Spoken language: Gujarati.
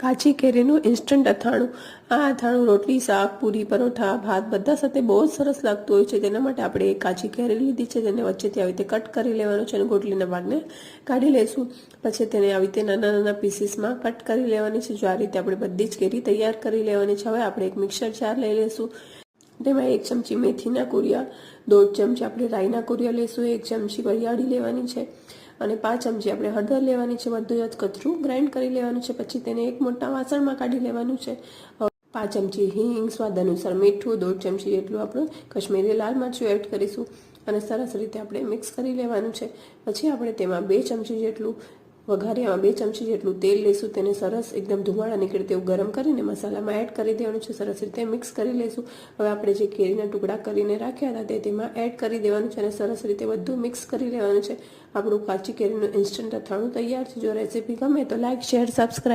કાચી કેરીનું ઇન્સ્ટન્ટ અથાણું. આ અથાણું રોટલી, શાક, પૂરી, પરોઠા, ભાત બધા સાથે બહુ જ સરસ લાગતું હોય છે. તેના માટે આપણે એક કાચી કેરી લીધી છે, જેને વચ્ચેથી આવી રીતે કટ કરી લેવાનું છે અને ગોટલીના ભાગને કાઢી લઈશું. પછી તેને આવી રીતે નાના નાના પીસીસમાં કટ કરી લેવાની છે. જો આ રીતે આપણે બધી જ કેરી તૈયાર કરી લેવાની છે. હવે આપણે એક મિક્સર જાર લઈ લઈશું. તેમાં 1 ચમચી મેથીના કુરિયા, 1.5 ચમચી આપણે રાઈના કુરિયા લઈશું, 1 ચમચી વરિયાળી લેવાની છે અને 5 ચમચી આપણે હળદર લેવાની છે. બધું જ કચરું ગ્રાઇન્ડ કરી લેવાનું છે. પછી તેને એક મોટા વાસણમાં કાઢી લેવાનું છે. 5 ચમચી હિંગ, સ્વાદ અનુસાર મીઠું, 1.5 ચમચી જેટલું આપણું કશ્મીરી લાલ મરચું એડ કરીશું અને સરસ રીતે આપણે મિક્સ કરી લેવાનું છે. પછી આપણે તેમાં 2 ચમચી જેટલું વઘારિયામાં 2 ચમચી જેટલું તેલ લઈશું. તેને સરસ એકદમ ધુમાડા નીકળે તેવું ગરમ કરીને મસાલામાં એડ કરી દેવાનું છે. સરસ રીતે મિક્સ કરી લઈશું. હવે આપણે જે કેરીના ટુકડા કરીને રાખ્યા હતા તે તેમાં એડ કરી દેવાનું છે અને સરસ રીતે બધું મિક્સ કરી લેવાનું છે. આપણું કાચી કેરીનું ઇન્સ્ટન્ટ અથાણું તૈયાર છે. જો રેસીપી ગમે તો લાઈક, શેર, સબસ્ક્રાઈબ